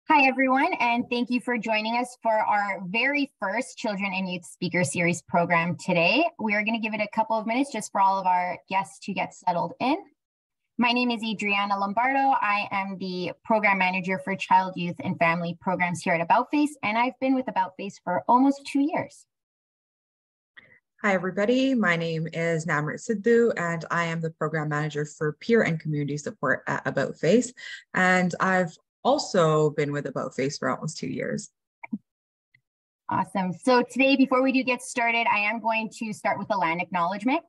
Hi, everyone, and thank you for joining us for our very first Children and Youth Speaker Series program today. We are going to give it a couple of minutes just for all of our guests to get settled in. My name is Adriana Lombardo. I am the Program Manager for Child, Youth, and Family Programs here at AboutFace, and I've been with AboutFace for almost 2 years. Hi, everybody. My name is Namrit Sidhu, and I am the Program Manager for Peer and Community Support at AboutFace. And I've also been with AboutFace for almost 2 years. Awesome. So today, before we do get started, I am going to start with a land acknowledgement.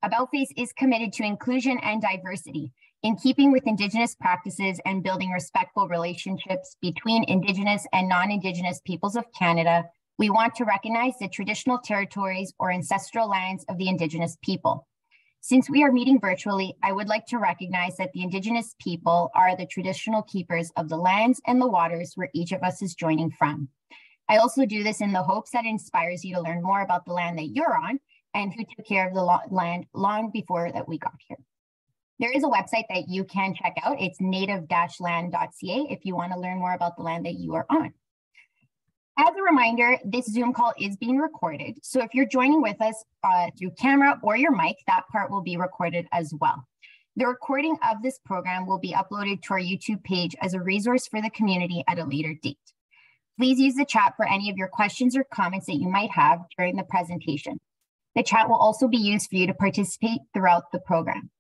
AboutFace is committed to inclusion and diversity in keeping with Indigenous practices and building respectful relationships between Indigenous and non-Indigenous peoples of Canada. We want to recognize the traditional territories or ancestral lands of the Indigenous people. Since we are meeting virtually, I would like to recognize that the Indigenous people are the traditional keepers of the lands and the waters where each of us is joining from. I also do this in the hopes that it inspires you to learn more about the land that you're on and who took care of the land long before that we got here. There is a website that you can check out. It's native-land.ca if you want to learn more about the land that you are on. As a reminder, this Zoom call is being recorded. So if you're joining with us through camera or your mic, that part will be recorded as well. The recording of this program will be uploaded to our YouTube page as a resource for the community at a later date. Please use the chat for any of your questions or comments that you might have during the presentation. The chat will also be used for you to participate throughout the program.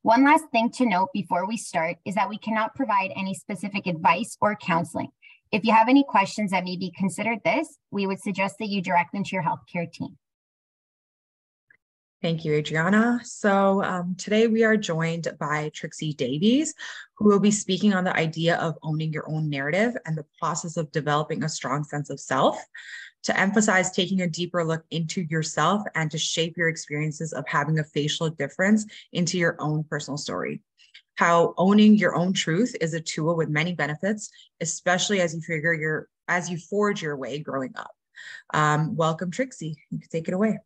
One last thing to note before we start is that we cannot provide any specific advice or counseling. If you have any questions that may be considered this, we would suggest that you direct them to your healthcare team. Thank you, Adriana. So today we are joined by Trixie Davies, who will be speaking on the idea of owning your own narrative and the process of developing a strong sense of self, to emphasize taking a deeper look into yourself and to shape your experiences of having a facial difference into your own personal story. How owning your own truth is a tool with many benefits, especially as you forge your way growing up. Welcome, Trixie. You can take it away.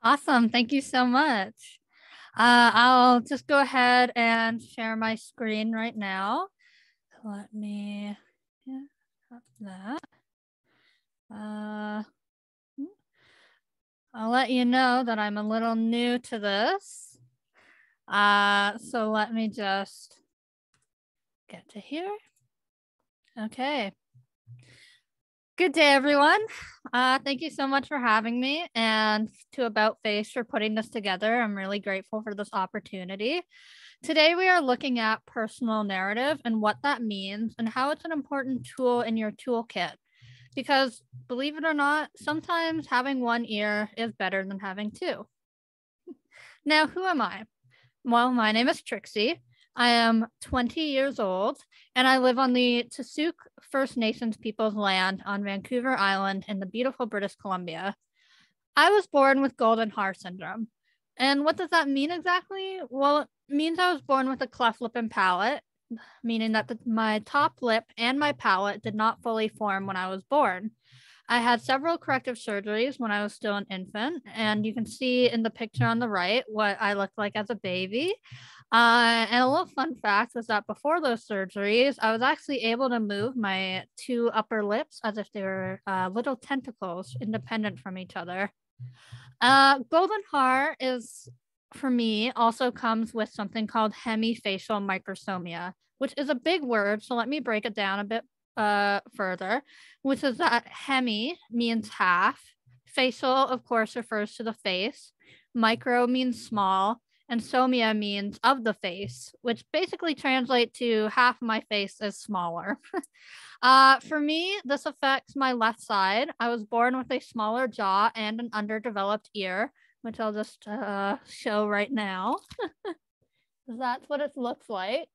Awesome. Thank you so much. I'll just go ahead and share my screen right now. Let me have that. I'll let you know that I'm a little new to this. So let me just get to here. Okay. Good day, everyone. Thank you so much for having me, and to AboutFace for putting this together. I'm really grateful for this opportunity. Today, we are looking at personal narrative and what that means and how it's an important tool in your toolkit. Because believe it or not, sometimes having one ear is better than having two. Now, who am I? Well, my name is Trixie. I am 20 years old, and I live on the Tsuut'ina First Nations people's land on Vancouver Island in the beautiful British Columbia. I was born with Goldenhar Syndrome. And what does that mean exactly? Well, it means I was born with a cleft lip and palate, meaning that my top lip and my palate did not fully form when I was born. I had several corrective surgeries when I was still an infant, and you can see in the picture on the right what I looked like as a baby. And a little fun fact is that before those surgeries, I was actually able to move my two upper lips as if they were little tentacles independent from each other. Goldenhar is, for me, also comes with something called hemifacial microsomia, which is a big word, so let me break it down a bit further, which is that hemi means half, facial of course refers to the face, micro means small, and somia means of the face, which basically translates to half my face is smaller. For me, this affects my left side. I was born with a smaller jaw and an underdeveloped ear, which I'll just show right now. That's what it looks like.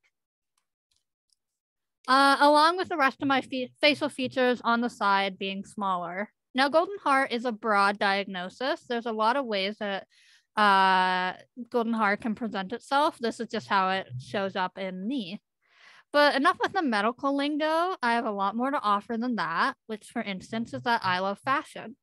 Along with the rest of my facial features on the side being smaller. Now, Goldenhar is a broad diagnosis. There's a lot of ways that Goldenhar can present itself. This is just how it shows up in me. But enough with the medical lingo. I have a lot more to offer than that, which, for instance, is that I love fashion.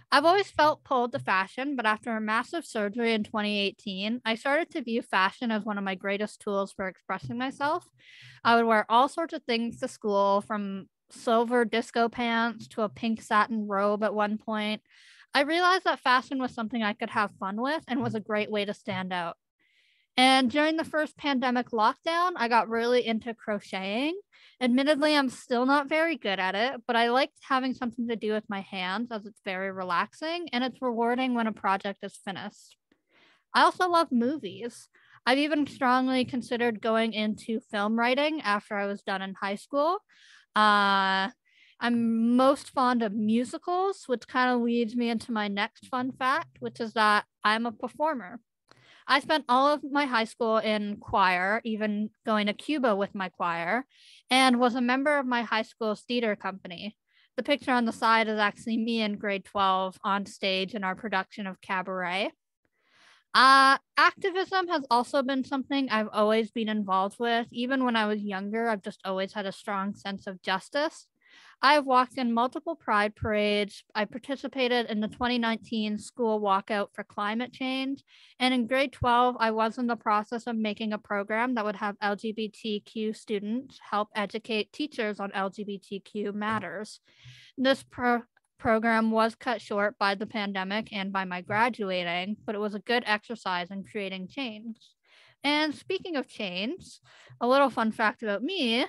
I've always felt pulled to fashion, but after a massive surgery in 2018, I started to view fashion as one of my greatest tools for expressing myself. I would wear all sorts of things to school, from silver disco pants to a pink satin robe at one point. I realized that fashion was something I could have fun with and was a great way to stand out. And during the first pandemic lockdown, I got really into crocheting. Admittedly, I'm still not very good at it, but I liked having something to do with my hands as it's very relaxing and it's rewarding when a project is finished. I also love movies. I've even strongly considered going into film writing after I was done in high school. I'm most fond of musicals, which kind of leads me into my next fun fact, which is that I'm a performer. I spent all of my high school in choir, even going to Cuba with my choir, and was a member of my high school's theater company. The picture on the side is actually me in grade 12 on stage in our production of Cabaret. Activism has also been something I've always been involved with. Even when I was younger, I've just always had a strong sense of justice. I've walked in multiple pride parades. I participated in the 2019 school walkout for climate change. And in grade 12, I was in the process of making a program that would have LGBTQ students help educate teachers on LGBTQ matters. This program was cut short by the pandemic and by my graduating, but it was a good exercise in creating change. And speaking of change, a little fun fact about me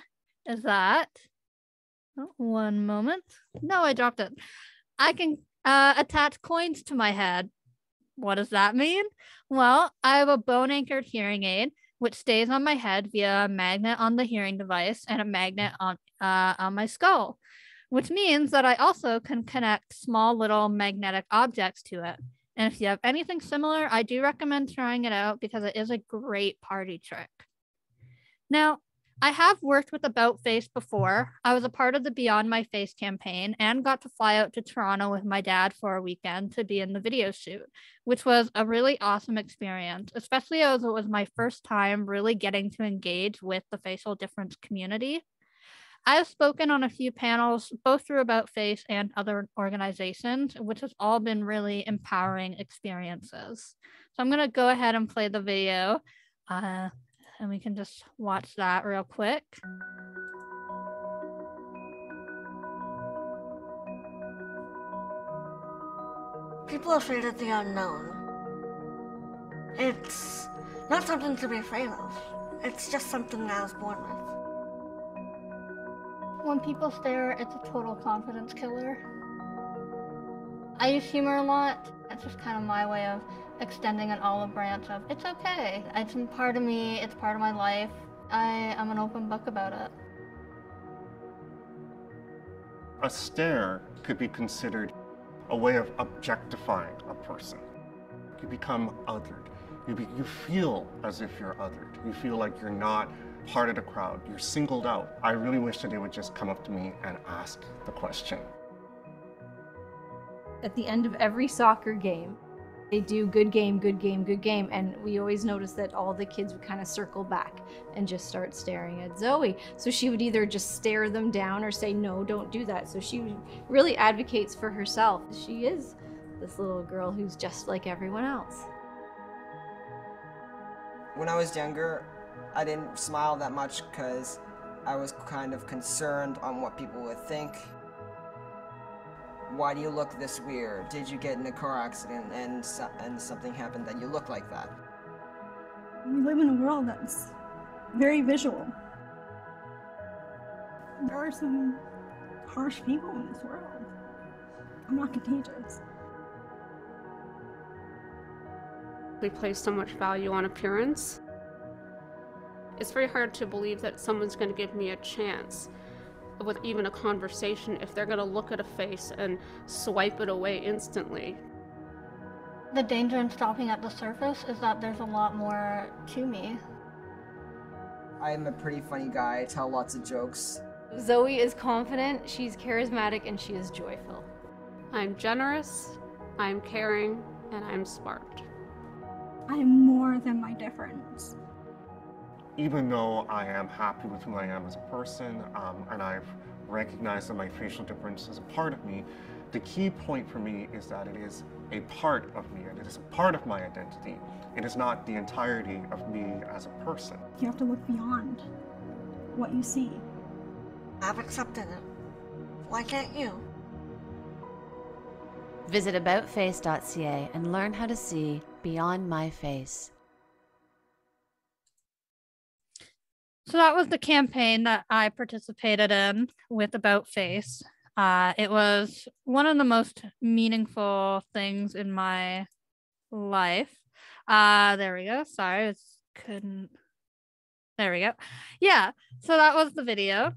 is that, oh, one moment. No, I dropped it. I can attach coins to my head. What does that mean? Well, I have a bone anchored hearing aid, which stays on my head via a magnet on the hearing device and a magnet on my skull, which means that I also can connect small little magnetic objects to it. And if you have anything similar, I do recommend trying it out because it is a great party trick. Now, I have worked with AboutFace before. I was a part of the Beyond My Face campaign and got to fly out to Toronto with my dad for a weekend to be in the video shoot, which was a really awesome experience, especially as it was my first time really getting to engage with the facial difference community. I've spoken on a few panels, both through AboutFace and other organizations, which has all been really empowering experiences. So I'm going to go ahead and play the video. And we can just watch that real quick. People are afraid of the unknown. It's not something to be afraid of. It's just something that I was born with. When people stare, it's a total confidence killer. I use humor a lot. It's just kind of my way of extending an olive branch of, it's okay. It's part of me, it's part of my life. I'm an open book about it. A stare could be considered a way of objectifying a person. You become othered. You feel as if you're othered. You feel like you're not part of the crowd. You're singled out. I really wish that they would just come up to me and ask the question. At the end of every soccer game, they do good game, good game, good game. And we always noticed that all the kids would kind of circle back and just start staring at Zoe. So she would either just stare them down or say, no, don't do that. So she really advocates for herself. She is this little girl who's just like everyone else. When I was younger, I didn't smile that much because I was kind of concerned on what people would think. Why do you look this weird? Did you get in a car accident and something happened that you look like that? We live in a world that's very visual. There are some harsh people in this world. I'm not contagious. We place so much value on appearance. It's very hard to believe that someone's going to give me a chance with even a conversation if they're going to look at a face and swipe it away instantly. The danger in stopping at the surface is that there's a lot more to me. I'm a pretty funny guy. I tell lots of jokes. Zoe is confident, she's charismatic, and she is joyful. I'm generous, I'm caring, and I'm smart. I'm more than my difference. Even though I am happy with who I am as a person, and I've recognized that my facial difference is a part of me, The key point for me is that it is a part of me, and it is a part of my identity. It is not the entirety of me as a person. You have to look beyond what you see. I've accepted it. Why can't you? Visit AboutFace.ca and learn how to see beyond my face. So that was the campaign that I participated in with AboutFace. It was one of the most meaningful things in my life. There we go. Sorry, couldn't. There we go. Yeah, so that was the video.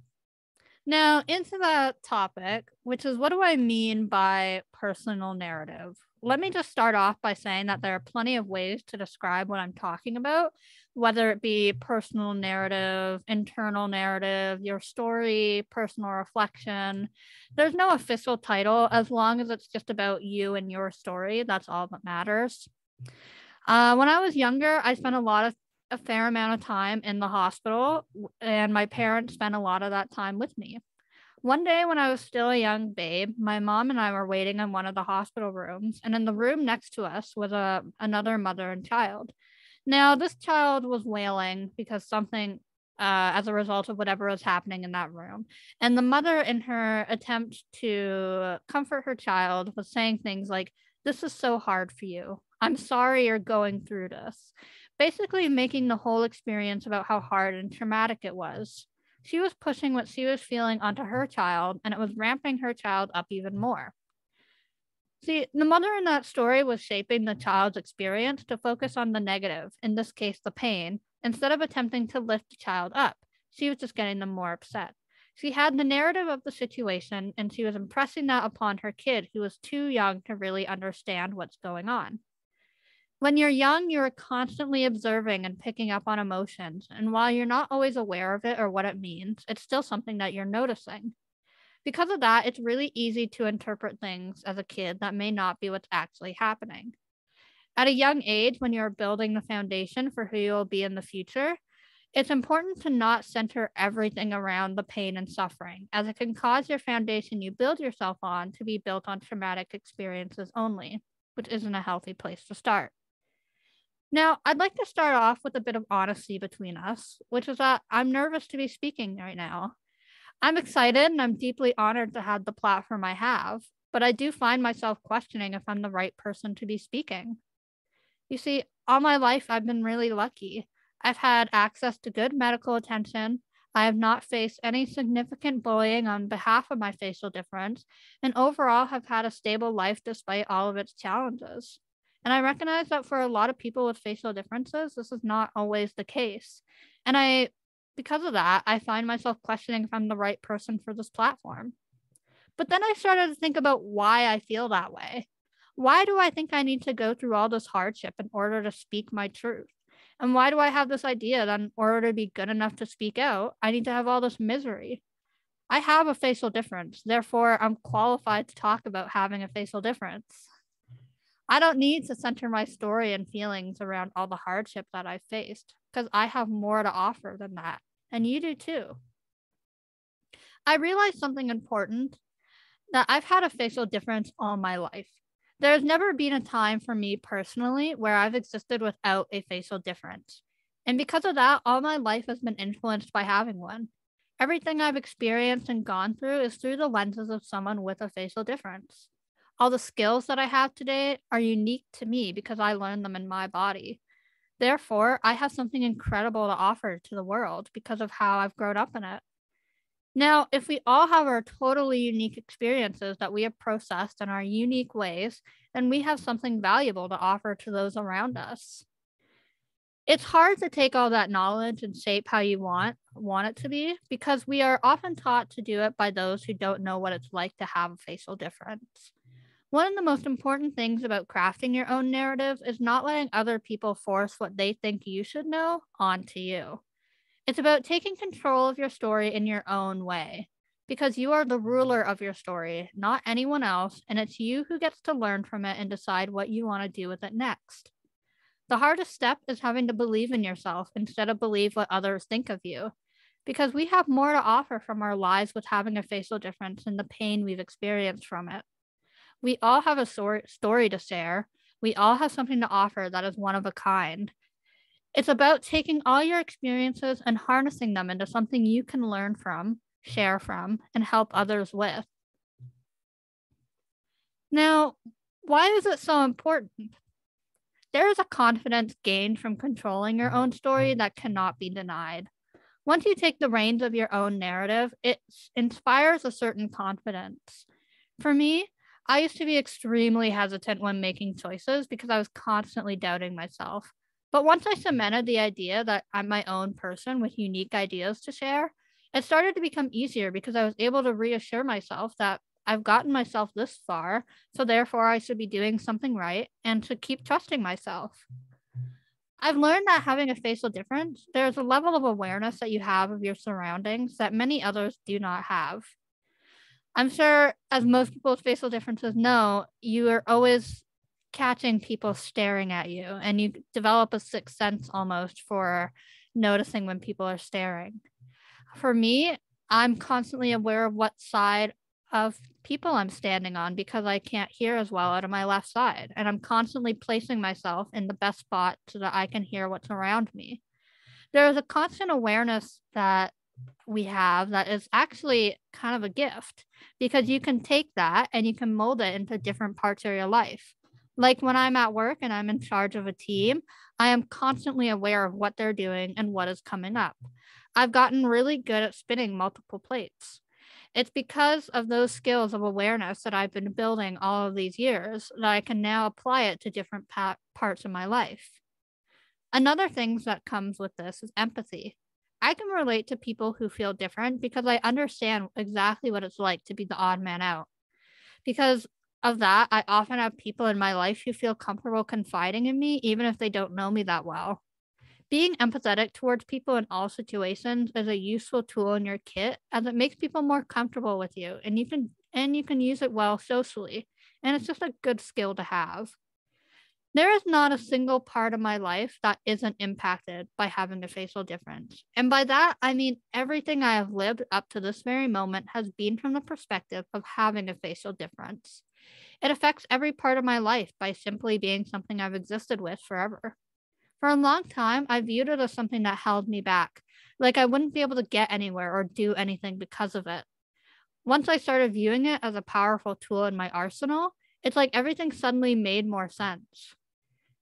Now into the topic, which is what do I mean by personal narrative? Let me just start off by saying that there are plenty of ways to describe what I'm talking about, whether it be personal narrative, internal narrative, your story, personal reflection. There's no official title as long as it's just about you and your story. That's all that matters. When I was younger, I spent a fair amount of time in the hospital, and my parents spent a lot of that time with me. One day when I was still a young babe, my mom and I were waiting in one of the hospital rooms, and in the room next to us was another mother and child. Now, this child was wailing because something as a result of whatever was happening in that room. And the mother, in her attempt to comfort her child, was saying things like, "This is so hard for you. I'm sorry you're going through this." Basically making the whole experience about how hard and traumatic it was. She was pushing what she was feeling onto her child, and it was ramping her child up even more. See, the mother in that story was shaping the child's experience to focus on the negative, in this case, the pain, instead of attempting to lift the child up. She was just getting them more upset. She had the narrative of the situation, and she was impressing that upon her kid, who was too young to really understand what's going on. When you're young, you're constantly observing and picking up on emotions, and while you're not always aware of it or what it means, it's still something that you're noticing. Because of that, it's really easy to interpret things as a kid that may not be what's actually happening. At a young age, when you're building the foundation for who you'll be in the future, it's important to not center everything around the pain and suffering, as it can cause your foundation you build yourself on to be built on traumatic experiences only, which isn't a healthy place to start. Now, I'd like to start off with a bit of honesty between us, which is that I'm nervous to be speaking right now. I'm excited and I'm deeply honored to have the platform I have, but I do find myself questioning if I'm the right person to be speaking. You see, all my life I've been really lucky. I've had access to good medical attention. I have not faced any significant bullying on behalf of my facial difference, and overall have had a stable life despite all of its challenges. And I recognize that for a lot of people with facial differences, this is not always the case. And because of that, I find myself questioning if I'm the right person for this platform. But then I started to think about why I feel that way. Why do I think I need to go through all this hardship in order to speak my truth? And why do I have this idea that in order to be good enough to speak out, I need to have all this misery? I have a facial difference, therefore I'm qualified to talk about having a facial difference. I don't need to center my story and feelings around all the hardship that I've faced, because I have more to offer than that, and you do too. I realized something important, that I've had a facial difference all my life. There's never been a time for me personally where I've existed without a facial difference. And because of that, all my life has been influenced by having one. Everything I've experienced and gone through is through the lenses of someone with a facial difference. All the skills that I have today are unique to me because I learned them in my body. Therefore, I have something incredible to offer to the world because of how I've grown up in it. Now, if we all have our totally unique experiences that we have processed in our unique ways, then we have something valuable to offer to those around us. It's hard to take all that knowledge and shape how you want it to be, because we are often taught to do it by those who don't know what it's like to have a facial difference. One of the most important things about crafting your own narrative is not letting other people force what they think you should know onto you. It's about taking control of your story in your own way, because you are the ruler of your story, not anyone else, and it's you who gets to learn from it and decide what you want to do with it next. The hardest step is having to believe in yourself instead of believe what others think of you, because we have more to offer from our lives with having a facial difference and the pain we've experienced from it. We all have a story to share. We all have something to offer that is one of a kind. It's about taking all your experiences and harnessing them into something you can learn from, share from, and help others with. Now, why is it so important? There is a confidence gained from controlling your own story that cannot be denied. Once you take the reins of your own narrative, it inspires a certain confidence. For me, I used to be extremely hesitant when making choices because I was constantly doubting myself. But once I cemented the idea that I'm my own person with unique ideas to share, it started to become easier because I was able to reassure myself that I've gotten myself this far, so therefore I should be doing something right and to keep trusting myself. I've learned that having a facial difference, there's a level of awareness that you have of your surroundings that many others do not have. I'm sure, as most people's facial differences know, you are always catching people staring at you, and you develop a sixth sense almost for noticing when people are staring. For me, I'm constantly aware of what side of people I'm standing on because I can't hear as well out of my left side, and I'm constantly placing myself in the best spot so that I can hear what's around me. There is a constant awareness that we have that is actually kind of a gift, because you can take that and you can mold it into different parts of your life. Like when I'm at work and I'm in charge of a team, I am constantly aware of what they're doing and what is coming up. I've gotten really good at spinning multiple plates. It's because of those skills of awareness that I've been building all of these years that I can now apply it to different parts of my life. Another thing that comes with this is empathy. I can relate to people who feel different because I understand exactly what it's like to be the odd man out. Because of that, I often have people in my life who feel comfortable confiding in me, even if they don't know me that well. Being empathetic towards people in all situations is a useful tool in your kit, as it makes people more comfortable with you, and you can use it well socially, and it's just a good skill to have. There is not a single part of my life that isn't impacted by having a facial difference. And by that, I mean everything I have lived up to this very moment has been from the perspective of having a facial difference. It affects every part of my life by simply being something I've existed with forever. For a long time, I viewed it as something that held me back, like I wouldn't be able to get anywhere or do anything because of it. Once I started viewing it as a powerful tool in my arsenal, it's like everything suddenly made more sense.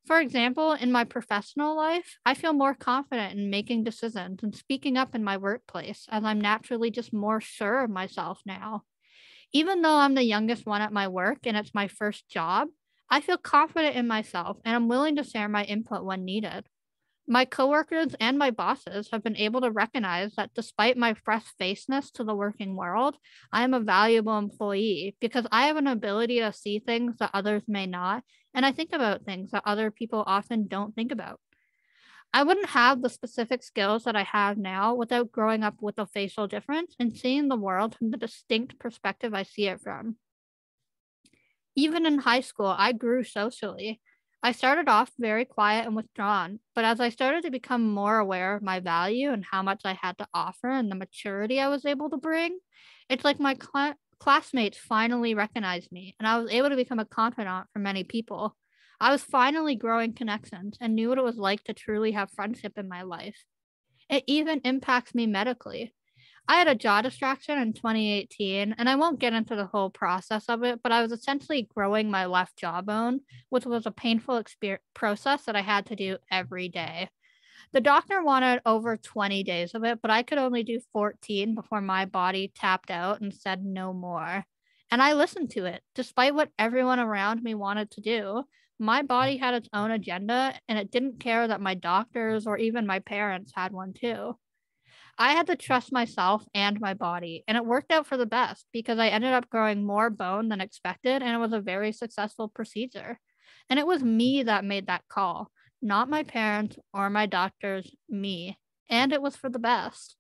For example, in my professional life, I feel more confident in making decisions and speaking up in my workplace, as I'm naturally just more sure of myself now. Even though I'm the youngest one at my work and it's my first job, I feel confident in myself and I'm willing to share my input when needed. My coworkers and my bosses have been able to recognize that despite my fresh-facedness to the working world, I am a valuable employee because I have an ability to see things that others may not, and I think about things that other people often don't think about. I wouldn't have the specific skills that I have now without growing up with a facial difference and seeing the world from the distinct perspective I see it from. Even in high school, I grew socially. I started off very quiet and withdrawn, but as I started to become more aware of my value and how much I had to offer and the maturity I was able to bring, it's like my classmates finally recognized me, and I was able to become a confidant for many people. I was finally growing connections and knew what it was like to truly have friendship in my life. It even impacts me medically. I had a jaw distraction in 2018, and I won't get into the whole process of it, but I was essentially growing my left jawbone, which was a painful process that I had to do every day. The doctor wanted over 20 days of it, but I could only do 14 before my body tapped out and said no more. And I listened to it, despite what everyone around me wanted to do. My body had its own agenda, and it didn't care that my doctors or even my parents had one too. I had to trust myself and my body, and it worked out for the best because I ended up growing more bone than expected, and it was a very successful procedure. And it was me that made that call, not my parents or my doctors, me. And it was for the best.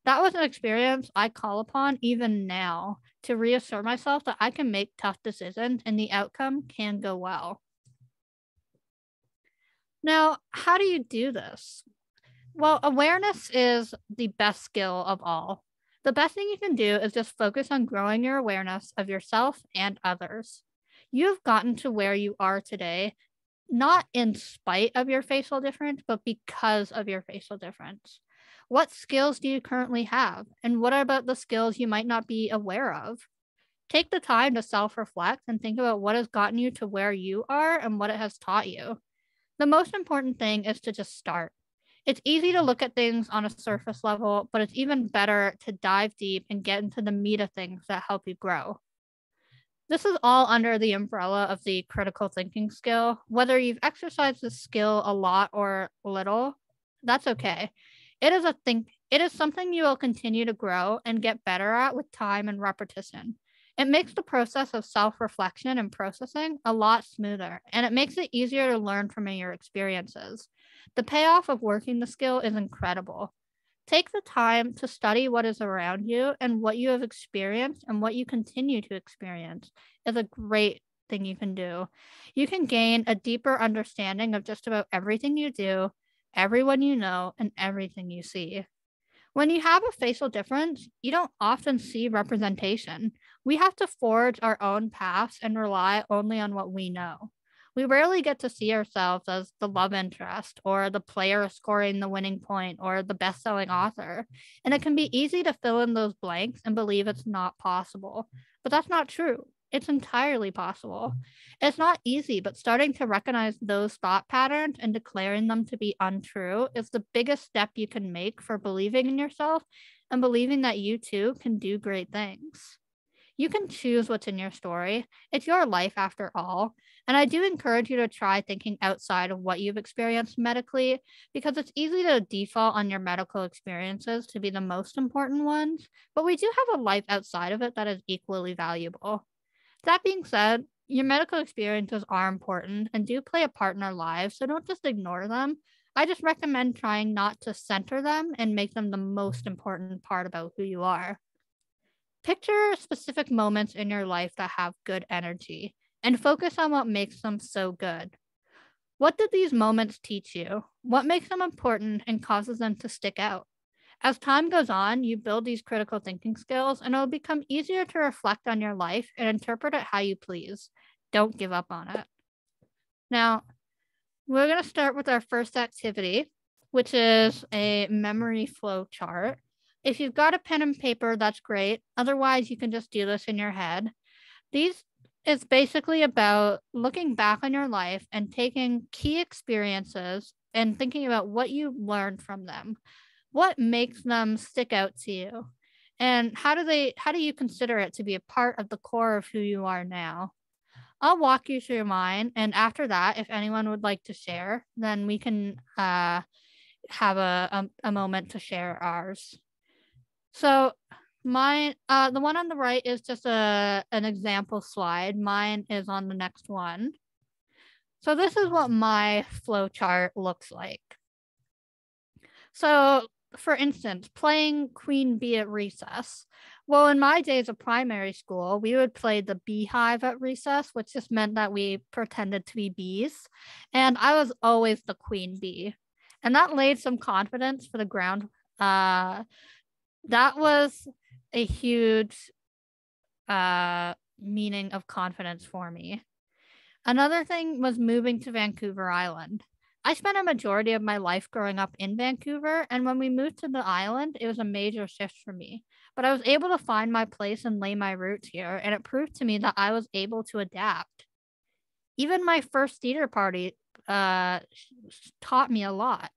That was an experience I call upon even now to reassure myself that I can make tough decisions and the outcome can go well. Now, how do you do this? Well, awareness is the best skill of all. The best thing you can do is just focus on growing your awareness of yourself and others. You've gotten to where you are today, not in spite of your facial difference, but because of your facial difference. What skills do you currently have? And what about the skills you might not be aware of? Take the time to self-reflect and think about what has gotten you to where you are and what it has taught you. The most important thing is to just start. It's easy to look at things on a surface level, but it's even better to dive deep and get into the meat of things that help you grow. This is all under the umbrella of the critical thinking skill. Whether you've exercised this skill a lot or little, that's okay. It is something you will continue to grow and get better at with time and repetition. It makes the process of self-reflection and processing a lot smoother, and it makes it easier to learn from your experiences. The payoff of working the skill is incredible. Take the time to study what is around you, and what you have experienced and what you continue to experience is a great thing you can do. You can gain a deeper understanding of just about everything you do, everyone you know, and everything you see. When you have a facial difference, you don't often see representation. We have to forge our own paths and rely only on what we know. We rarely get to see ourselves as the love interest or the player scoring the winning point or the best-selling author. And it can be easy to fill in those blanks and believe it's not possible. But that's not true. It's entirely possible. It's not easy, but starting to recognize those thought patterns and declaring them to be untrue is the biggest step you can make for believing in yourself and believing that you too can do great things. You can choose what's in your story. It's your life after all. And I do encourage you to try thinking outside of what you've experienced medically, because it's easy to default on your medical experiences to be the most important ones, but we do have a life outside of it that is equally valuable. That being said, your medical experiences are important and do play a part in our lives, so don't just ignore them. I just recommend trying not to center them and make them the most important part about who you are. Picture specific moments in your life that have good energy and focus on what makes them so good. What did these moments teach you? What makes them important and causes them to stick out? As time goes on, you build these critical thinking skills, and it'll become easier to reflect on your life and interpret it how you please. Don't give up on it. Now, we're going to start with our first activity, which is a memory flow chart. If you've got a pen and paper, that's great. Otherwise, you can just do this in your head. These is basically about looking back on your life and taking key experiences and thinking about what you learned from them. What makes them stick out to you? And how do you consider it to be a part of the core of who you are now? I'll walk you through mine, and after that, if anyone would like to share, then we can have a moment to share ours. So mine, the one on the right is just an example slide. Mine is on the next one. So this is what my flow chart looks like. So, for instance, playing Queen Bee at recess. Well, in my days of primary school, we would play the beehive at recess, which just meant that we pretended to be bees. And I was always the queen bee. And that laid some confidence for the ground. That was a huge meaning of confidence for me. Another thing was moving to Vancouver Island. I spent a majority of my life growing up in Vancouver, and when we moved to the island, it was a major shift for me. But I was able to find my place and lay my roots here, and it proved to me that I was able to adapt. Even my first theater party taught me a lot.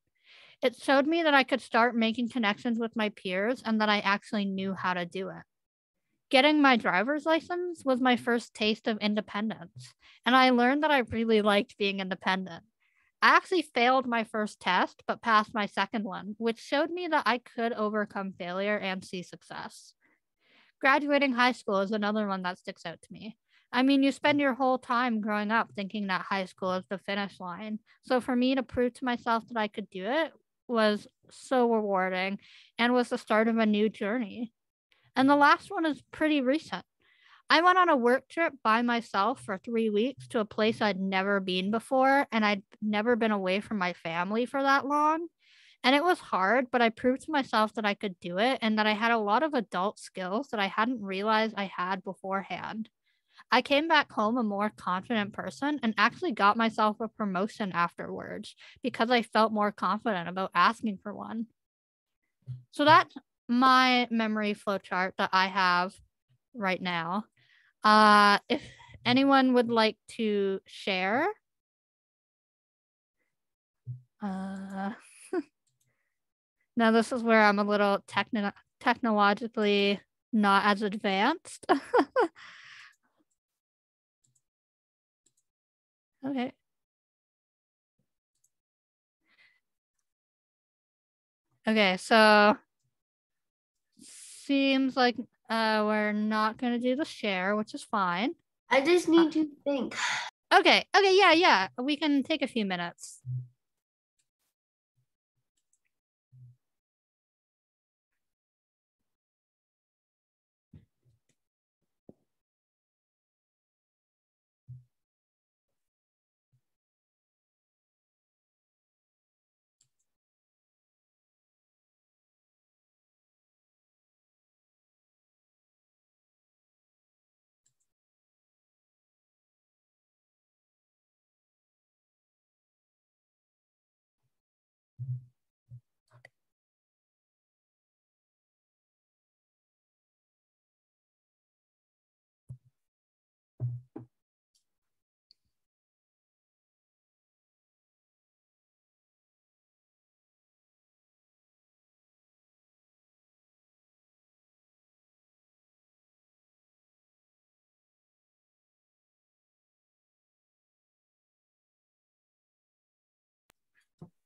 It showed me that I could start making connections with my peers and that I actually knew how to do it. Getting my driver's license was my first taste of independence, and I learned that I really liked being independent. I actually failed my first test, but passed my second one, which showed me that I could overcome failure and see success. Graduating high school is another one that sticks out to me. I mean, you spend your whole time growing up thinking that high school is the finish line. So for me to prove to myself that I could do it was so rewarding and was the start of a new journey. And the last one is pretty recent. I went on a work trip by myself for 3 weeks to a place I'd never been before, and I'd never been away from my family for that long. And it was hard, but I proved to myself that I could do it and that I had a lot of adult skills that I hadn't realized I had beforehand. I came back home a more confident person and actually got myself a promotion afterwards because I felt more confident about asking for one. So that's my memory flowchart that I have right now. If anyone would like to share. Now this is where I'm a little technologically not as advanced. Okay. Okay, so seems like we're not going to do the share, which is fine. I just need to think. Okay, yeah. We can take a few minutes.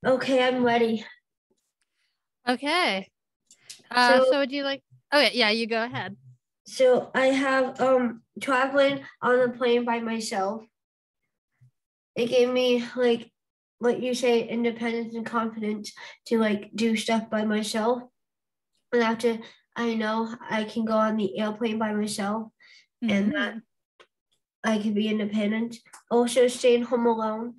Okay, I'm ready. Okay. So would you like? Okay, yeah, you go ahead. So I have traveling on a plane by myself. It gave me like what you say, independence and confidence to like do stuff by myself. And after I know I can go on the airplane by myself and that I can be independent. Also staying home alone.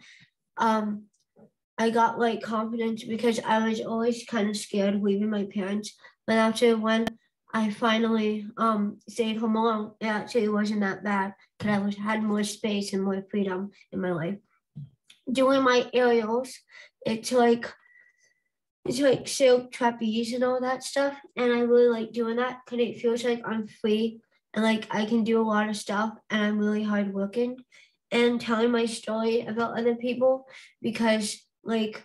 I got like confidence because I was always kind of scared leaving my parents. But after when I finally stayed home alone, it actually wasn't that bad because I had more space and more freedom in my life. Doing my aerials, it's like silk trapeze and all that stuff. And I really like doing that because it feels like I'm free and like I can do a lot of stuff and I'm really hardworking. And telling my story about other people because like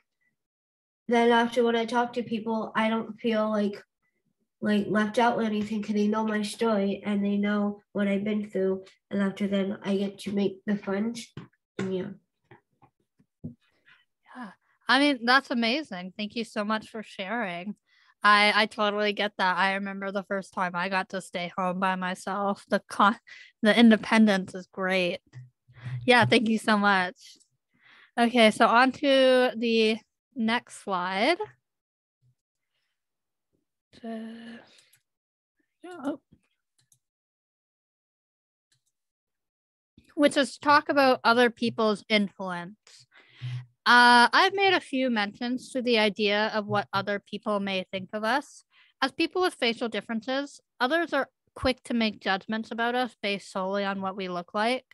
then after when I talk to people, I don't feel like left out or anything because they know my story and they know what I've been through. And after then I get to make the friends. And yeah. Yeah. I mean, that's amazing. Thank you so much for sharing. I totally get that. I remember the first time I got to stay home by myself. The independence is great. Yeah, thank you so much. Okay, so on to the next slide. Which is talk about other people's influence. I've made a few mentions to the idea of what other people may think of us. As people with facial differences, others are quick to make judgments about us based solely on what we look like.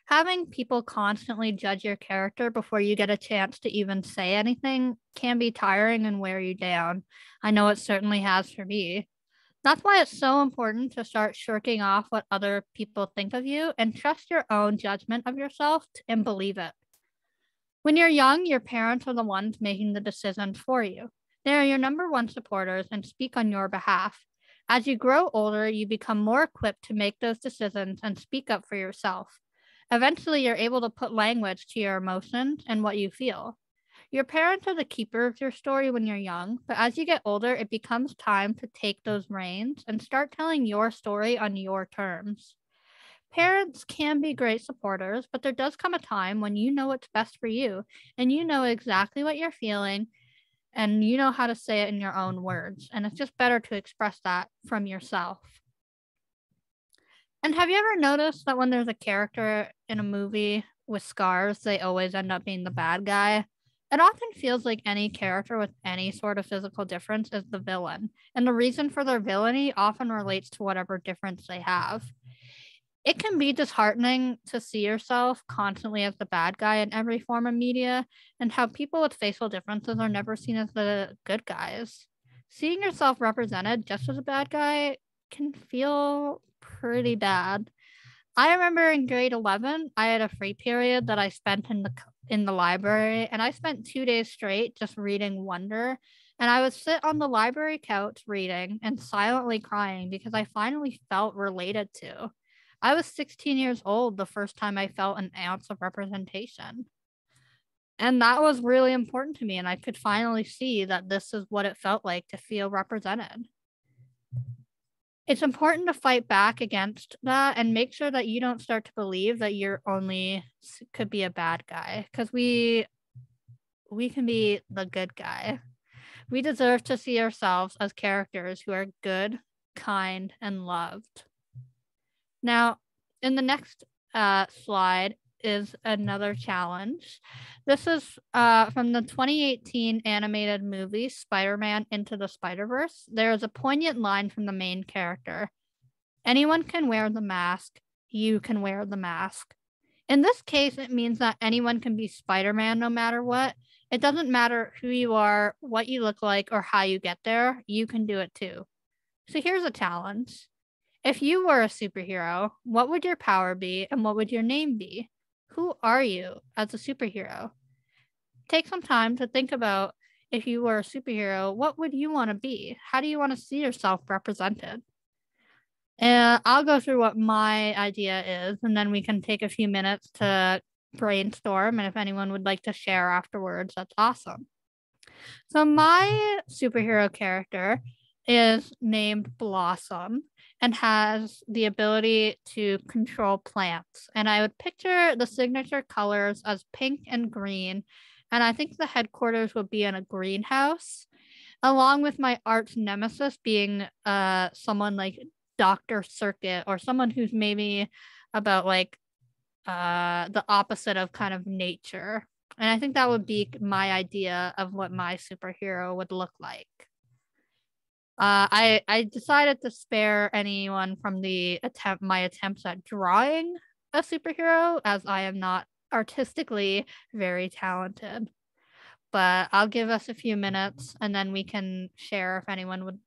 Having people constantly judge your character before you get a chance to even say anything can be tiring and wear you down. I know it certainly has for me. That's why it's so important to start shirking off what other people think of you and trust your own judgment of yourself and believe it. When you're young, your parents are the ones making the decisions for you. They are your number one supporters and speak on your behalf. As you grow older, you become more equipped to make those decisions and speak up for yourself. Eventually, you're able to put language to your emotions and what you feel. Your parents are the keeper of your story when you're young, but as you get older, it becomes time to take those reins and start telling your story on your terms. Parents can be great supporters, but there does come a time when you know what's best for you and you know exactly what you're feeling and you know how to say it in your own words. And it's just better to express that from yourself. And have you ever noticed that when there's a character in a movie with scars, they always end up being the bad guy? It often feels like any character with any sort of physical difference is the villain, and the reason for their villainy often relates to whatever difference they have. It can be disheartening to see yourself constantly as the bad guy in every form of media, and how people with facial differences are never seen as the good guys. Seeing yourself represented just as a bad guy can feel pretty bad. I remember in grade 11, I had a free period that I spent in the library, and I spent 2 days straight just reading Wonder. And I would sit on the library couch reading and silently crying because I finally felt related to. I was 16 years old the first time I felt an ounce of representation. And that was really important to me, and I could finally see that this is what it felt like to feel represented. It's important to fight back against that and make sure that you don't start to believe that you're only could be a bad guy, because we can be the good guy. We deserve to see ourselves as characters who are good, kind, and loved. Now, in the next slide is another challenge. This is from the 2018 animated movie Spider-Man Into the Spider-Verse. There is a poignant line from the main character. Anyone can wear the mask. You can wear the mask. In this case, it means that anyone can be Spider-Man no matter what. It doesn't matter who you are, what you look like, or how you get there. You can do it too. So here's a challenge. If you were a superhero, what would your power be and what would your name be? Who are you as a superhero? Take some time to think about, if you were a superhero, what would you want to be? How do you want to see yourself represented? And I'll go through what my idea is, and then we can take a few minutes to brainstorm. And if anyone would like to share afterwards, that's awesome. So my superhero character is named Blossom and has the ability to control plants. And I would picture the signature colors as pink and green. And I think the headquarters would be in a greenhouse, along with my arch nemesis being someone like Dr. Circuit, or someone who's maybe about like the opposite of kind of nature. And I think that would be my idea of what my superhero would look like. I decided to spare anyone from my attempts at drawing a superhero, as I am not artistically very talented. But I'll give us a few minutes and then we can share if anyone would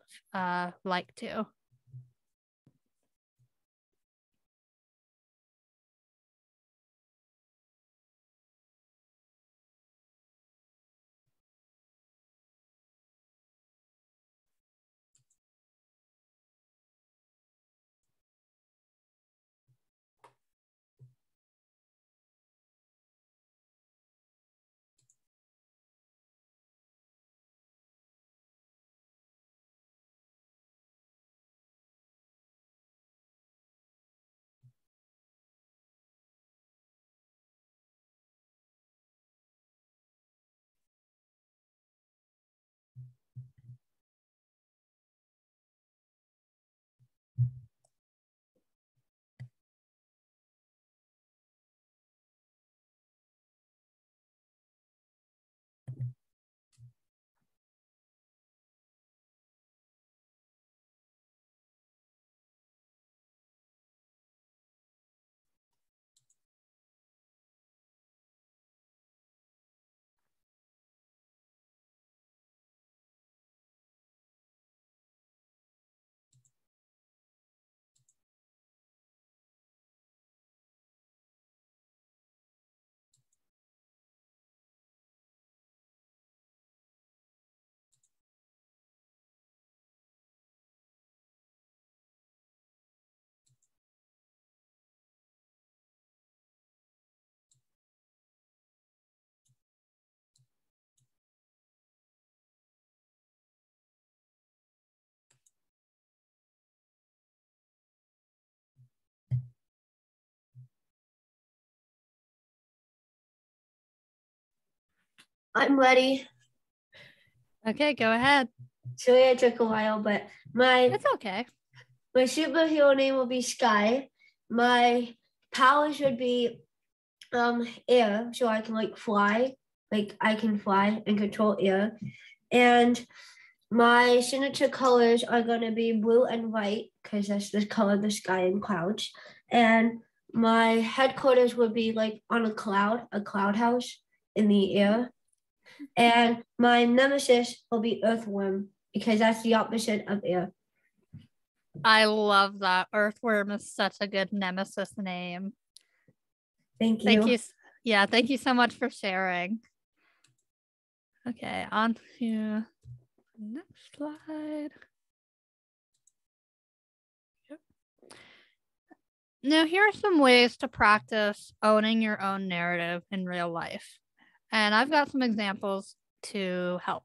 like to. I'm ready. Okay, go ahead. Sorry it took a while, but It's okay. My superhero name will be Sky. My powers would be air, so I can like fly. Like I can fly and control air. And my signature colors are going to be blue and white because that's the color of the sky and clouds. And my headquarters would be like on a cloud house in the air. And my nemesis will be earthworm because that's the opposite of air. I love that. Earthworm is such a good nemesis name. Thank you. Thank you. Yeah, thank you so much for sharing. Okay, on to the next slide. Yep. Now, here are some ways to practice owning your own narrative in real life. And I've got some examples to help.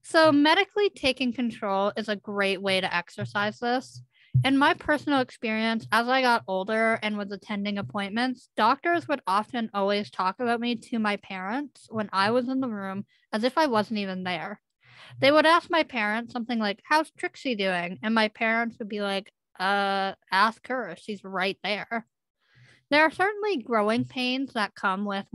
So, medically taking control is a great way to exercise this. In my personal experience, as I got older and was attending appointments, doctors would often always talk about me to my parents when I was in the room as if I wasn't even there. They would ask my parents something like, "How's Trixie doing?" And my parents would be like, ask her, she's right there. There are certainly growing pains that come with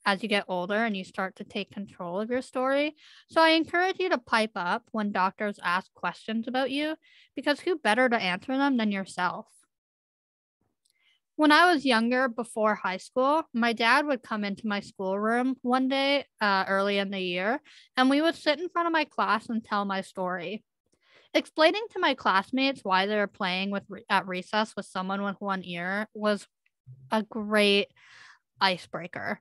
as you get older and you start to take control of your story. So I encourage you to pipe up when doctors ask questions about you, because who better to answer them than yourself? When I was younger, before high school, my dad would come into my schoolroom one day early in the year, and we would sit in front of my class and tell my story. Explaining to my classmates why they were playing at recess with someone with one ear was a great icebreaker.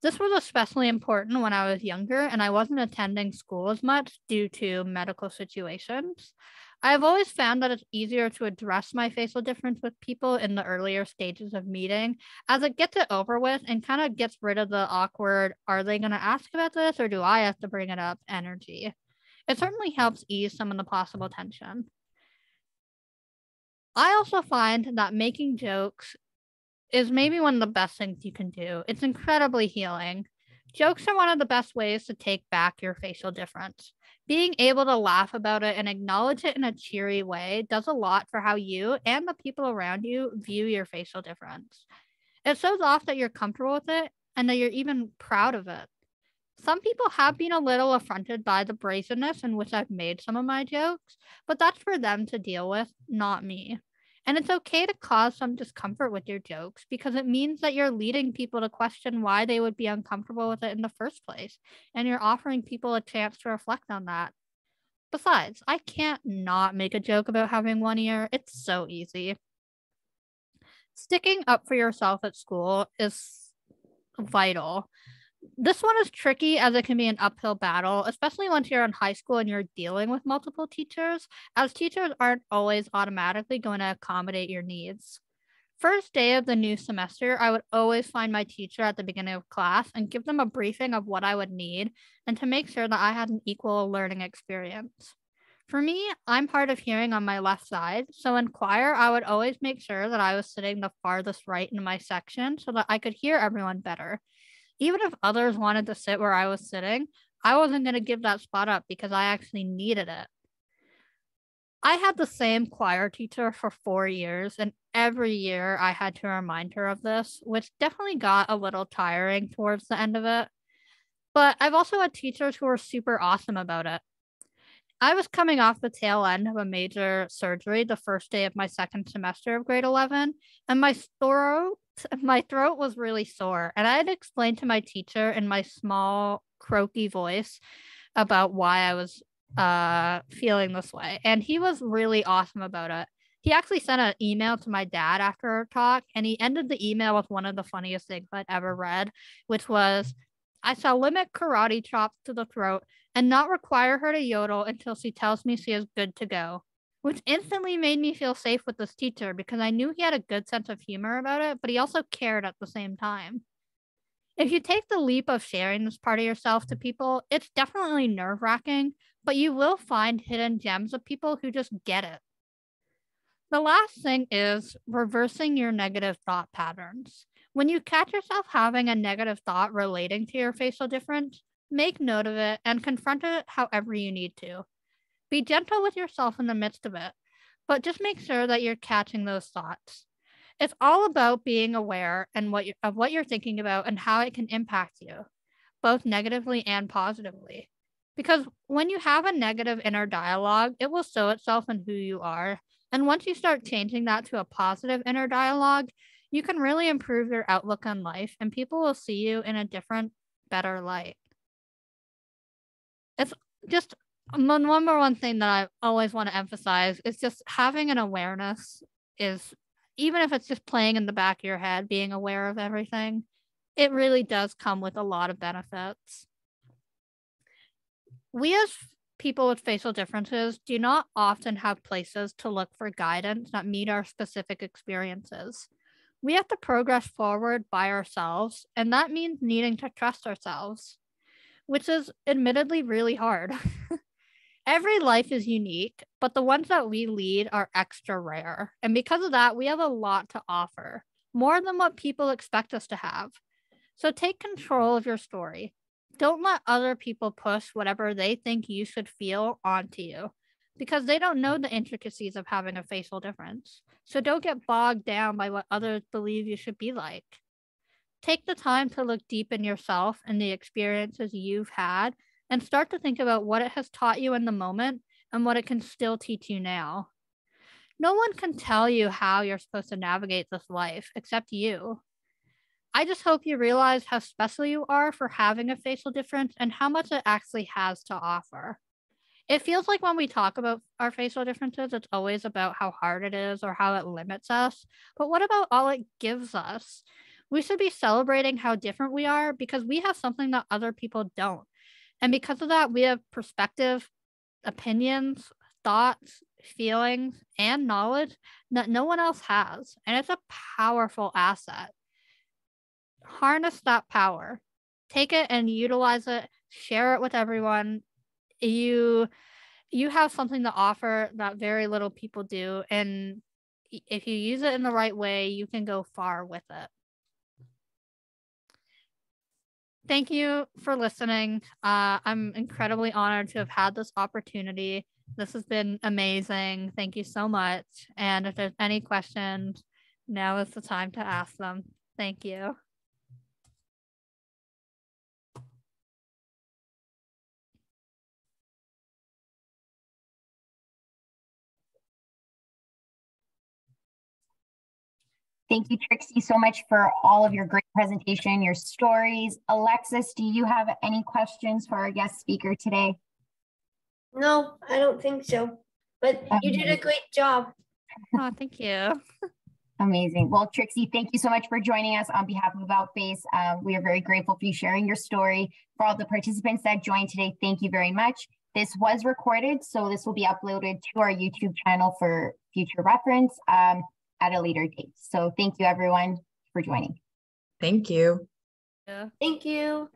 This was especially important when I was younger and I wasn't attending school as much due to medical situations. I've always found that it's easier to address my facial difference with people in the earlier stages of meeting, as it gets it over with and kind of gets rid of the awkward, are they going to ask about this or do I have to bring it up energy. It certainly helps ease some of the possible tension. I also find that making jokes is maybe one of the best things you can do. It's incredibly healing. Jokes are one of the best ways to take back your facial difference. Being able to laugh about it and acknowledge it in a cheery way does a lot for how you and the people around you view your facial difference. It shows off that you're comfortable with it and that you're even proud of it. Some people have been a little affronted by the brazenness in which I've made some of my jokes, but that's for them to deal with, not me. And it's okay to cause some discomfort with your jokes because it means that you're leading people to question why they would be uncomfortable with it in the first place. And you're offering people a chance to reflect on that. Besides, I can't not make a joke about having one ear. It's so easy. Sticking up for yourself at school is vital. This one is tricky as it can be an uphill battle, especially once you're in high school and you're dealing with multiple teachers, as teachers aren't always automatically going to accommodate your needs. First day of the new semester, I would always find my teacher at the beginning of class and give them a briefing of what I would need and to make sure that I had an equal learning experience. For me, I'm hard of hearing on my left side, so in choir, I would always make sure that I was sitting the farthest right in my section so that I could hear everyone better. Even if others wanted to sit where I was sitting, I wasn't going to give that spot up because I actually needed it. I had the same choir teacher for 4 years, and every year I had to remind her of this, which definitely got a little tiring towards the end of it. But I've also had teachers who were super awesome about it. I was coming off the tail end of a major surgery the first day of my second semester of grade 11, and my throat was really sore. And I had explained to my teacher in my small, croaky voice about why I was feeling this way. And he was really awesome about it. He actually sent an email to my dad after our talk, and he ended the email with one of the funniest things I'd ever read, which was, "I shall limit karate chops to the throat and not require her to yodel until she tells me she is good to go," which instantly made me feel safe with this teacher because I knew he had a good sense of humor about it, but he also cared at the same time. If you take the leap of sharing this part of yourself to people, it's definitely nerve-wracking, but you will find hidden gems of people who just get it. The last thing is reversing your negative thought patterns. When you catch yourself having a negative thought relating to your facial difference, make note of it and confront it however you need to. Be gentle with yourself in the midst of it, but just make sure that you're catching those thoughts. It's all about being aware of what you're thinking about and how it can impact you, both negatively and positively. Because when you have a negative inner dialogue, it will show itself in who you are. And once you start changing that to a positive inner dialogue, you can really improve your outlook on life and people will see you in a different, better light. It's just number one thing that I always want to emphasize is just having an awareness is, even if it's just playing in the back of your head, being aware of everything, it really does come with a lot of benefits. We as people with facial differences do not often have places to look for guidance that meet our specific experiences. We have to progress forward by ourselves, and that means needing to trust ourselves, which is admittedly really hard. Every life is unique, but the ones that we lead are extra rare. And because of that, we have a lot to offer, more than what people expect us to have. So take control of your story. Don't let other people push whatever they think you should feel onto you, because they don't know the intricacies of having a facial difference. So don't get bogged down by what others believe you should be like. Take the time to look deep in yourself and the experiences you've had and start to think about what it has taught you in the moment and what it can still teach you now. No one can tell you how you're supposed to navigate this life except you. I just hope you realize how special you are for having a facial difference and how much it actually has to offer. It feels like when we talk about our facial differences, it's always about how hard it is or how it limits us. But what about all it gives us? We should be celebrating how different we are because we have something that other people don't. And because of that, we have perspective, opinions, thoughts, feelings, and knowledge that no one else has. And it's a powerful asset. Harness that power. Take it and utilize it. Share it with everyone. You have something to offer that very little people do. And if you use it in the right way, you can go far with it. Thank you for listening. I'm incredibly honored to have had this opportunity. This has been amazing. Thank you so much. And if there's any questions, now is the time to ask them. Thank you. Thank you, Trixie, so much for all of your great presentation, your stories. Alexis, do you have any questions for our guest speaker today? No, I don't think so. But you did a great job. Oh, thank you. Amazing. Well, Trixie, thank you so much for joining us on behalf of AboutFace. We are very grateful for you sharing your story. For all the participants that joined today, thank you very much. This was recorded, so this will be uploaded to our YouTube channel for future reference at a later date. So thank you, everyone, for joining. Thank you. Yeah. Thank you.